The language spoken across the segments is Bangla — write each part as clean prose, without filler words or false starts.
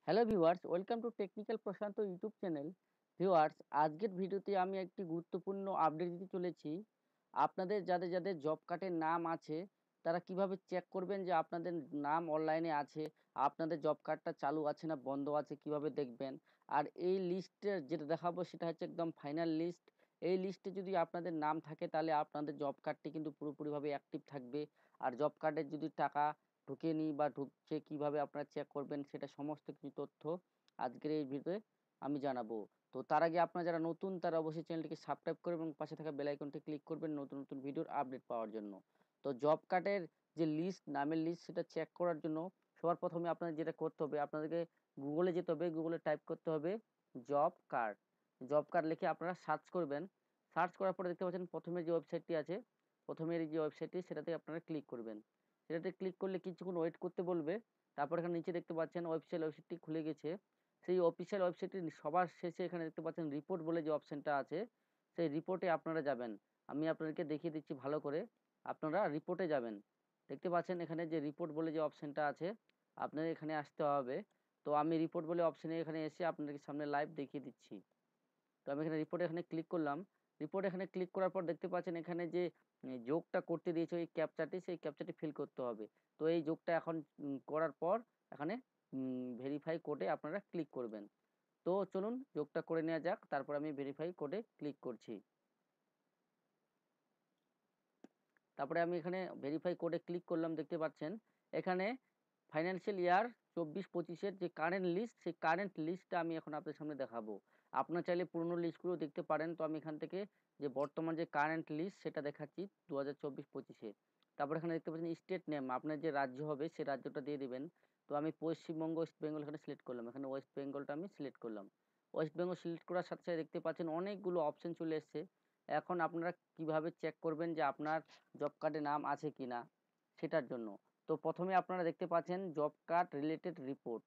Hello viewers, welcome to technical Prashant YouTube channel. Viewers, আজকের ভিডিওতে আমি একটি গুরুত্বপূর্ণ আপডেট দিতে চলেছি। আপনাদের যাদের জব কার্ডের নাম আছে, তারা কিভাবে চেক করবেন যে আপনাদের নাম অনলাইনে আছে, আপনাদের জব কার্ডটা চালু আছে না বন্ধ আছে কিভাবে দেখবেন? আর এই লিস্টে যেটা দেখাবো সেটা হচ্ছে একদম ফাইনাল লিস্ট। এই লিস্টে যদি আপনাদের নাম থাকে তাহলে আপনাদের জব কার্ডটি কিন্তু পুরোপুরিভাবে অ্যাক্টিভ থাকবে। আর জব কার্ডের যদি টাকা ঢোকেনি বা ঢুকছে কিভাবে আপনারা চেক করবেন সেটা সমস্ত কিছু তথ্য আজকের এই ভিডিওতে আমি জানাবো। তো তার আগে আপনারা যারা নতুন তারা অবশ্যই চ্যানেলটিকে সাবস্ক্রাইব করবেন এবং পাশে থাকা বেল আইকনটি ক্লিক করবেন নতুন ভিডিওর আপডেট পাওয়ার জন্য। তো জব কার্ডের যে লিস্ট, নামের লিস্ট সেটা চেক করার জন্য সবার প্রথমে আপনাদের যেটা করতে হবে, আপনাদেরকে গুগলে যেতে হবে। গুগলে টাইপ করতে হবে জব কার্ড। জব কার্ড লিখে আপনারা সার্চ করবেন। সার্চ করার পরে দেখতে পাচ্ছেন প্রথমে যে ওয়েবসাইটটি আছে, প্রথমের যে ওয়েবসাইটটি সেটাতে আপনারা ক্লিক করবেন। সেটাতে ক্লিক করলে কিছুক্ষণ ওয়েট করতে বলবে। তারপর এখানে নিচে দেখতে পাচ্ছেন ওয়েবসাইটটি খুলে গেছে। সেই অফিসিয়াল ওয়েবসাইটটির সবার শেষে এখানে দেখতে পাচ্ছেন রিপোর্ট বলে যে অপশনটা আছে, সেই রিপোর্টে আপনারা যাবেন। আমি আপনাদেরকে দেখিয়ে দিচ্ছি ভালো করে। আপনারা রিপোর্টে যাবেন। দেখতে পাচ্ছেন এখানে যে রিপোর্ট বলে যে অপশনটা আছে, আপনাদের এখানে আসতে হবে। তো আমি রিপোর্ট বলে অপশনে এখানে এসে আপনাদেরকে সামনে লাইভ দেখিয়ে দিচ্ছি। তো আমি এখানে রিপোর্টে এখানে ক্লিক করলাম। রিপোর্ট এখানে ক্লিক করার পর দেখতে পাচ্ছেন এখানে যে যোগটা করতে দিয়েছে ওই ক্যাপচাটি, সেই ক্যাপচাটি ফিল করতে হবে। তো এই যোগটা এখন করার পর এখানে ভেরিফাই কোডে আপনারা ক্লিক করবেন। তো চলুন যোগটা করে নেওয়া যাক। তারপর আমি ভেরিফাই কোডে ক্লিক করছি। তারপরে আমি এখানে ভেরিফাই কোডে ক্লিক করলাম। দেখতে পাচ্ছেন এখানে ফাইন্যান্সিয়াল ইয়ার 24-25-এর যে কারেন্ট লিস্ট, সেই কারেন্ট লিস্টটা আমি এখন আপনাদের সামনে দেখাবো। আপনারা চাইলে পুরনো লিস্টগুলো দেখতে পারেন। তো আমি এখান থেকে যে বর্তমান যে কারেন্ট লিস্ট সেটা দেখাচ্ছি 2024-25-এর। তারপর এখানে দেখতে পাচ্ছেন স্টেট নেম, আপনার যে রাজ্য হবে সেই রাজ্যটা দিয়ে দিবেন। তো আমি পশ্চিমবঙ্গ, ওয়েস্ট বেঙ্গল এখানে সিলেক্ট করলাম। এখানে ওয়েস্ট বেঙ্গলটা আমি সিলেক্ট করলাম। ওয়েস্ট বেঙ্গল সিলেক্ট করার সাথে দেখতে পাচ্ছেন অনেকগুলো অপশন চলে এসছে। এখন আপনারা কিভাবে চেক করবেন যে আপনার জব কার্ডে নাম আছে কিনা সেটার জন্য। তো প্রথমে আপনারা দেখতে পাচ্ছেন job card related report,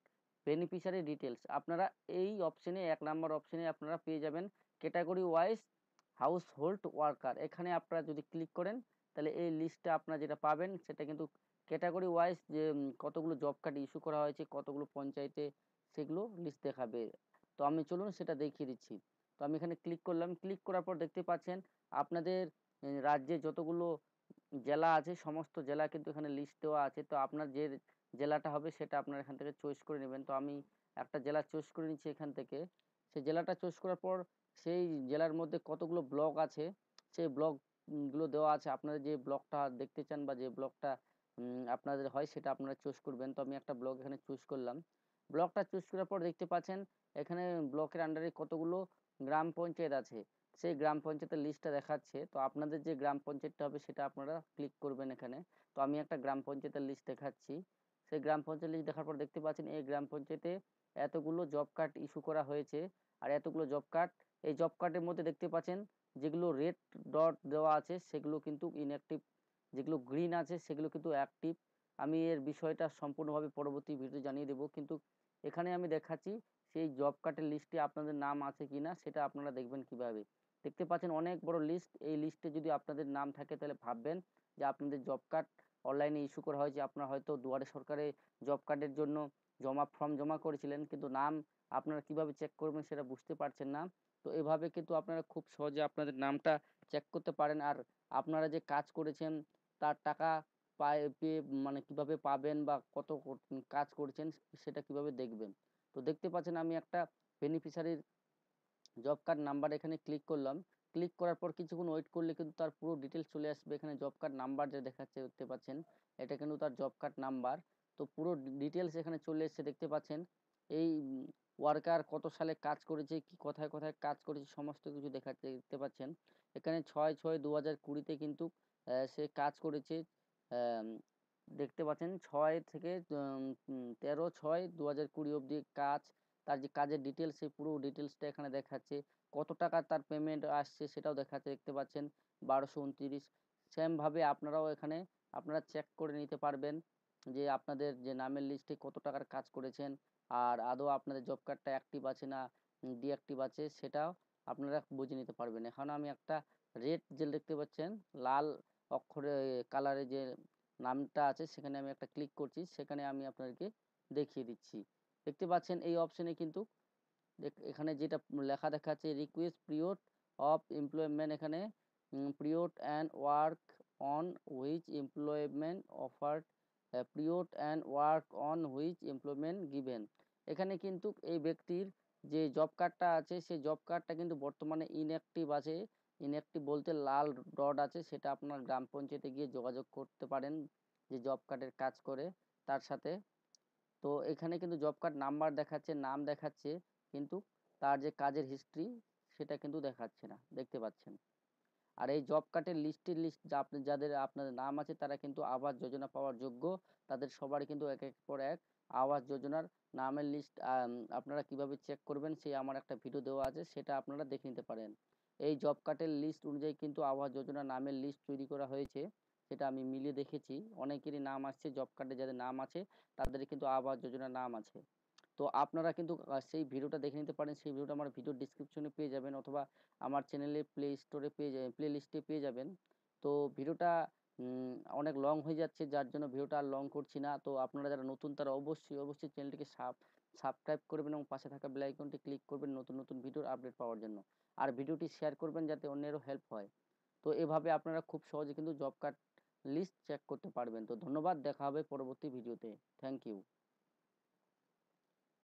beneficiary details. আপনারা এই অপশনে 1 নাম্বার অপশনে আপনারা পেয়ে যাবেন category wise house hold worker. এখানে আপনারা যদি ক্লিক করেন তাহলে এই লিস্টটা আপনারা যেটা পাবেন সেটা কিন্তু ক্যাটাগরি ওয়াইজ যে কতগুলো জব কার্ড ইস্যু করা হয়েছে, কতগুলো পঞ্চায়েতে, সেগুলো লিস্ট দেখাবে। তো আমি চলুন সেটা দেখিয়ে দিচ্ছি। তো আমি এখানে ক্লিক করলাম। ক্লিক করার পর দেখতে পাচ্ছেন আপনাদের রাজ্যে যতগুলো জেলা আছে সমস্ত জেলা কিন্তু এখানে লিস্ট দেওয়া আছে। তো আপনার যে জেলাটা হবে সেটা আপনার এখান থেকে চয়েস করে নেবেন। তো আমি একটা জেলা চয়েস করে নিচ্ছি এখান থেকে। সেই জেলাটা চয়েস করার পর সেই জেলার মধ্যে কতগুলো ব্লক আছে সেই ব্লকগুলো দেওয়া আছে। আপনারা যে ব্লকটা দেখতে চান বা যে ব্লকটা আপনাদের হয় সেটা আপনারা চুজ করবেন। তো আমি একটা ব্লক এখানে চুজ করলাম। ব্লকটা চুজ করার পর দেখতে পাচ্ছেন এখানে ব্লকের আন্ডারে কতগুলো গ্রাম পঞ্চায়েত আছে, সেই গ্রাম পঞ্চায়েতের লিস্টটা দেখাচ্ছে। তো আপনাদের যে গ্রাম পঞ্চায়েতটা হবে সেটা আপনারা ক্লিক করবেন এখানে। তো আমি একটা গ্রাম পঞ্চায়েতের লিস্ট দেখাচ্ছি। সেই গ্রাম পঞ্চায়েত লিস্ট দেখার পর দেখতে পাচ্ছেন এই গ্রাম পঞ্চায়েতে এতগুলো জব কার্ড ইস্যু করা হয়েছে। আর এতগুলো জব কার্ড, এই জব কার্ডের মধ্যে দেখতে পাচ্ছেন যেগুলো রেড ডট দেওয়া আছে সেগুলো কিন্তু ইনঅ্যাক্টিভ, যেগুলো গ্রিন আছে সেগুলো কিন্তু অ্যাক্টিভ। আমি এর বিষয়টা সম্পূর্ণভাবে পরবর্তী ভিডিও জানিয়ে দেবো, কিন্তু এখানে আমি দেখাচ্ছি সেই জব কার্ডের লিস্টে আপনাদের নাম আছে কিনা সেটা আপনারা দেখবেন কিভাবে। দেখতে পাচ্ছেন অনেক বড় লিস্ট। এই লিস্টে যদি আপনাদের নাম থাকে তাহলে ভাববেন যে আপনাদের জব কার্ড অনলাইনে ইস্যু করা হয়েছে। আপনারা হয়তো দুয়ারে সরকারে জব কার্ডের জন্য ফর্ম জমা করেছিলেন, কিন্তু নাম আপনারা কিভাবে চেক করবেন সেটা বুঝতে পারছেন না। তো এভাবে কিন্তু আপনারা খুব সহজে আপনাদের নামটা চেক করতে পারেন। আর আপনারা যে কাজ করেছেন তার টাকা পেয়ে মানে কিভাবে পাবেন বা কত কাজ করেছেন সেটা কিভাবে দেখবেন। তো দেখতে পাচ্ছেন আমি একটা বেনিফিশিয়ারির জব কার্ড নাম্বার এখানে ক্লিক করলাম। ক্লিক করার পর কিছুক্ষণ ওয়েট করলে কিন্তু তার পুরো ডিটেলস চলে আসবে। এখানে জব কার্ড নাম্বার যে দেখাচ্ছে দেখতে পাচ্ছেন, এটা কিন্তু তার জব কার্ড নাম্বার। তো পুরো ডিটেলস এখানে চলে এসেছে। দেখতে পাচ্ছেন এই ওয়ার্কার কত সালে কাজ করেছে, কি কোথায় কোথায় কাজ করেছে সমস্ত কিছু দেখাচ্ছে। দেখতে পাচ্ছেন এখানে 6/6/2020-তে কিন্তু সে কাজ করেছে। দেখতে পাচ্ছেন 6 থেকে 13/6/2020 অবধি কাজ। তার যে কাজের ডিটেলস সেই পুরো ডিটেলসটা এখানে দেখাচ্ছে। কত টাকা তার পেমেন্ট আসছে সেটাও দেখাচ্ছে। দেখতে পাচ্ছেন 1229। সেমভাবে আপনারাও এখানে আপনারা চেক করে নিতে পারবেন যে আপনাদের যে নামের লিস্টে কত টাকার কাজ করেছেন আর আদৌ আপনাদের জব কার্ডটা অ্যাক্টিভ আছে না ডিঅ্যাক্টিভ আছে সেটাও আপনারা বুঝে নিতে পারবেন। এখন আমি একটা রেড যে দেখতে পাচ্ছেন লাল অক্ষরে কালারে যে নামটা আছে সেখানে আমি একটা ক্লিক করছি, সেখানে আমি আপনাদেরকে দেখিয়ে দিচ্ছি। দেখতে পাচ্ছেন এই অপশনে কিন্তু এখানে যেটা লেখা দেখাচ্ছে রিকোয়েস্ট পিরিয়ড অফ এমপ্লয়মেন্ট, এখানে period and work on which employment offered, period and work on which employment given. এখানে কিন্তু এই ব্যক্তির যে জব কার্ডটা আছে সেই জব কার্ডটা কিন্তু বর্তমানে ইনঅ্যাক্টিভ আছে। ইনঅ্যাক্টিভ বলতে লাল ডট আছে, সেটা আপনার গ্রাম পঞ্চায়েতে গিয়ে যোগাযোগ করতে পারেন যে জব কার্ডের কাজ করে তার সাথে। তো এখানে কিন্তু জব কার্ড নাম্বার দেখাচ্ছে, নাম দেখাচ্ছে, কিন্তু তার যে কাজের হিস্ট্রি সেটা কিন্তু দেখাচ্ছে না, দেখতে পাচ্ছেন। আর এই জব কার্ডের লিস্ট যা আপনি যাদের আপনাদের নাম আছে তারা কিন্তু আবাস যোজনা পাওয়ার যোগ্য, তাদের সবারই কিন্তু এক এক পর এক আবাস যোজনার নামের লিস্ট আপনারা কিভাবে চেক করবেন সেই আমার একটা ভিডিও দেওয়া আছে, সেটা আপনারা দেখে নিতে পারেন। এই জব কার্ডের লিস্ট অনুযায়ী কিন্তু আবাস যোজনা নামের লিস্ট তৈরি করা হয়েছে, সেটা আমি মিলিয়ে দেখেছি, অনেকেরই নাম আসছে, জব কার্ডে যাদের নাম আছে তাদের কিন্তু আবাস যোজনার নাম আছে। তো আপনারা কিন্তু সেই ভিডিওটা দেখে নিতে পারেন, সেই ভিডিওটা আমার ভিডিও ডিসক্রিপশনে পেয়ে যাবেন, অথবা আমার চ্যানেলে প্লে স্টোরে পেয়ে যাবেন, প্লে লিস্টে পেয়ে যাবেন। তো ভিডিওটা অনেক লং হয়ে যাচ্ছে, যার জন্য ভিডিওটা আর লং করছি না। তো আপনারা যারা নতুন তারা অবশ্যই চ্যানেলটিকে সাবস্ক্রাইব করবেন এবং পাশে থাকা বেল আইকনটি ক্লিক করবেন নতুন নতুন ভিডিওর আপডেট পাওয়ার জন্য। আর ভিডিওটি শেয়ার করবেন যাতে অন্যেরও হেল্প হয়। তো এভাবে আপনারা খুব সহজে কিন্তু জব কার্ড লিস্ট চেক করতে পারবেন। তো ধন্যবাদ, দেখা হবে পরবর্তী ভিডিওতে। Thank you.